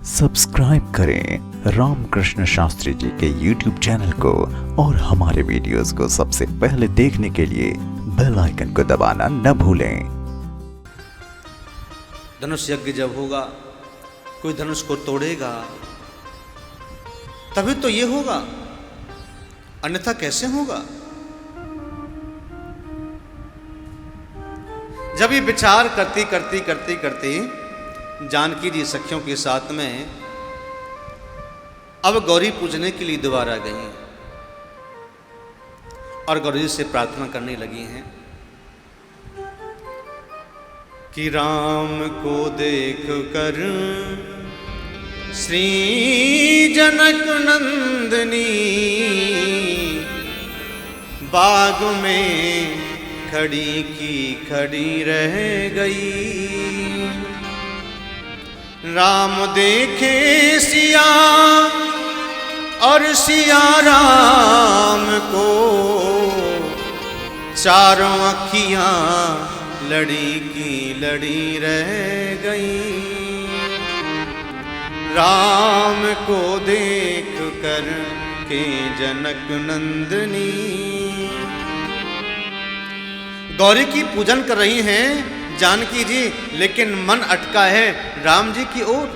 Subscribe करें रामकृष्ण शास्त्री जी के YouTube channel को और हमारे वीडियोस को सबसे पहले देखने के लिए बेल आइकन को दबाना न भूलें। धनुष यज्ञ जब होगा, कोई धनुष को तोड़ेगा तभी तो ये होगा, अन्यथा कैसे होगा। जब ये विचार करती जानकी जी सखियों के साथ में अब गौरी पूजने के लिए दोबारा गई और गौरी से प्रार्थना करने लगी हैं कि राम को देख कर श्री जनक नंदनी बाग में खड़ी की खड़ी रह गई। राम देखे सिया और सिया राम को, चारों अखियां लड़ी की लड़ी रह गई। राम को देख कर के जनक नंदनी गौरी की पूजन कर रही हैं जानकी जी, लेकिन मन अटका है राम जी की ओर,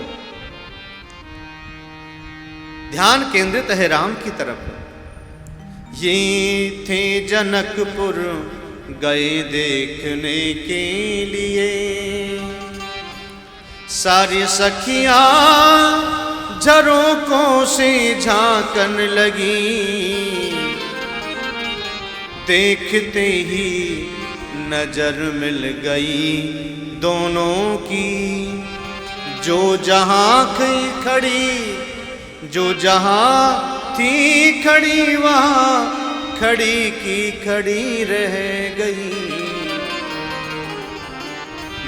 ध्यान केंद्रित है राम की तरफ। ये थे जनकपुर गए देखने के लिए, सारी सखियां झरोकों से झांकन लगी। देखते ही नजर मिल गई दोनों की, जो जहां थी खड़ी वहां खड़ी की खड़ी रह गई।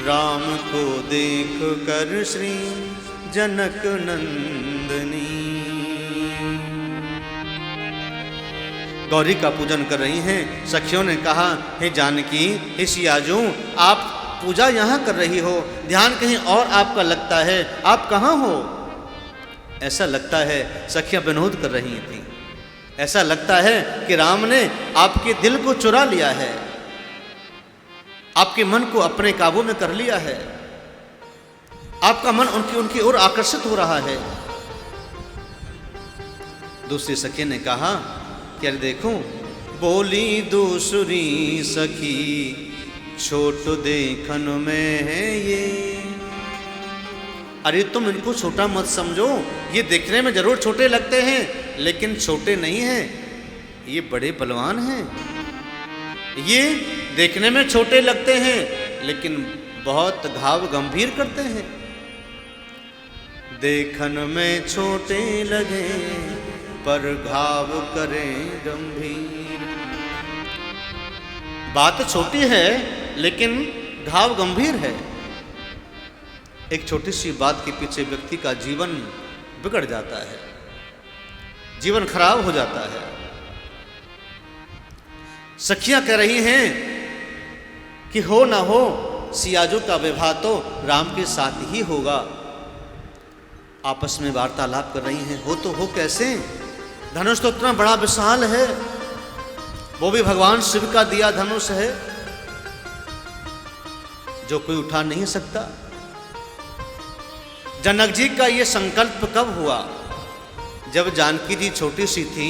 राम को देख कर श्री जनक नंदनी गौरी का पूजन कर रही हैं। सखियों ने कहा, हे जानकी, हे सियाजू, आप पूजा यहाँ कर रही हो, ध्यान कहीं और आपका लगता है, आप कहाँ हो? ऐसा लगता है सखियां विनोद कर रही थी, ऐसा लगता है कि राम ने आपके दिल को चुरा लिया है, आपके मन को अपने काबू में कर लिया है, आपका मन उनकी ओर आकर्षित हो रहा है। दूसरी सखी ने कहा कि अरे देखो, बोली दूसरी सखी, छोट देखन में है ये। अरे तुम इनको छोटा मत समझो, ये देखने में जरूर छोटे लगते हैं लेकिन छोटे नहीं हैं, ये बड़े बलवान हैं। ये देखने में छोटे लगते हैं लेकिन बहुत घाव गंभीर करते हैं। देखन में छोटे लगे पर घाव करें गंभीर। बात छोटी है लेकिन घाव गंभीर है। एक छोटी सी बात के पीछे व्यक्ति का जीवन बिगड़ जाता है, जीवन खराब हो जाता है। सखियां कह रही हैं कि हो ना हो, सियाजू का विवाह तो राम के साथ ही होगा। आपस में वार्तालाप कर रही हैं, हो तो हो कैसे? धनुष तो इतना बड़ा विशाल है, वो भी भगवान शिव का दिया धनुष है जो कोई उठा नहीं सकता। जनक जी का ये संकल्प कब हुआ? जब जानकी जी छोटी सी थी,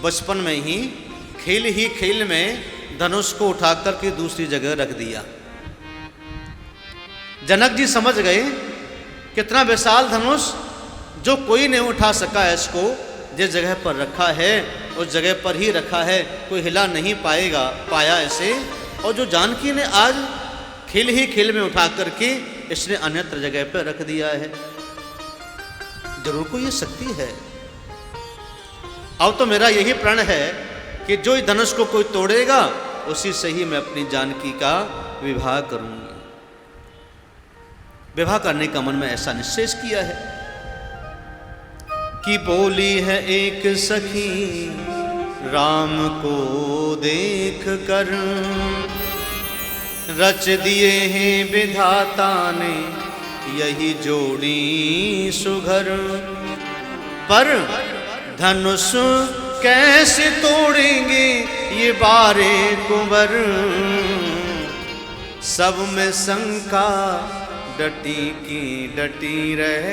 बचपन में ही खेल में धनुष को उठाकर के दूसरी जगह रख दिया। जनक जी समझ गए कितना विशाल धनुष, जो कोई नहीं उठा सका, इसको जिस जगह पर रखा है उस जगह पर ही रखा है, कोई हिला नहीं पाया ऐसे। और जो जानकी ने आज खेल में उठा करके इसने अन्यत्र जगह पर रख दिया है, जरूर कोई ये शक्ति है। अब तो मेरा यही प्रण है कि जो इस धनुष को कोई तोड़ेगा उसी से ही मैं अपनी जानकी का विवाह करूंगी। विवाह करने का मन में ऐसा निश्चय किया है कि बोली है एक सखी, राम को देख कर रच दिए हैं विधाता ने यही जोड़ी सुघर, पर धनुष कैसे तोड़ेंगे ये बारे कुंवर, सब में शंका डटी की डटी रह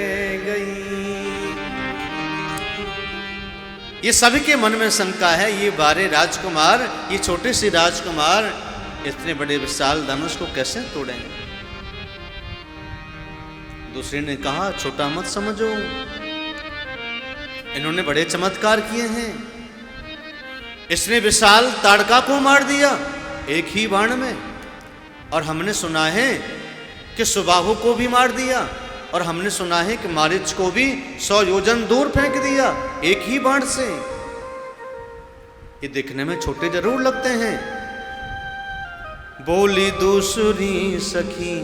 गई। ये सभी के मन में शंका है, ये बारे राजकुमार, ये छोटे से राजकुमार इतने बड़े विशाल धनुष को कैसे तोड़ेंगे। दूसरे ने कहा छोटा मत समझो, इन्होंने बड़े चमत्कार किए हैं। इसने विशाल ताड़का को मार दिया एक ही बाण में, और हमने सुना है कि सुबाहु को भी मार दिया, और हमने सुना है कि मारीच को भी 100 योजन दूर फेंक दिया एक ही बाण से। ये दिखने में छोटे जरूर लगते हैं। बोली दूसरी सखी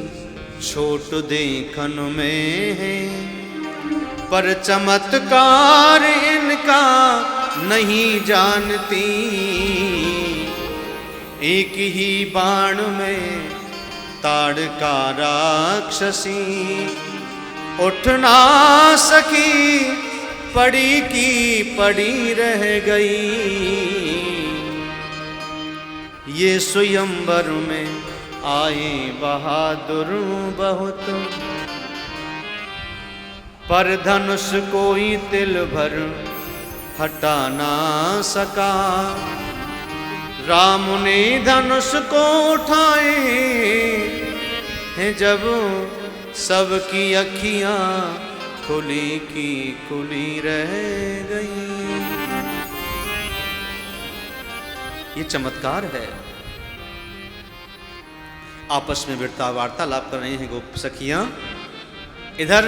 छोट देखन में है, पर चमत्कार इनका नहीं जानती। एक ही बाण में ताड़का राक्षसी, उठ ना सकी पड़ी की पड़ी रह गई। ये स्वयंवर में आए बहादुर बहुत, पर धनुष कोई तिल भर हटा ना सका। राम ने धनुष को उठाए हैं जब सबकी अखियां खुली की खुली रह गई। ये चमत्कार है। आपस में वार्तालाप कर रही हैं गोप सखियां। इधर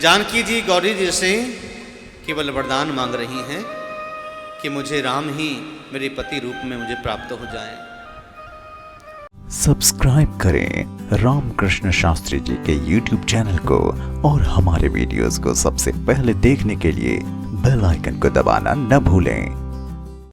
जानकी जी गौरी जी से केवल वरदान मांग रही हैं कि मुझे राम ही मेरे पति रूप में मुझे प्राप्त हो जाए। सब्सक्राइब करें रामकृष्ण शास्त्री जी के YouTube चैनल को, और हमारे वीडियोस को सबसे पहले देखने के लिए बेल आइकन को दबाना न भूलें।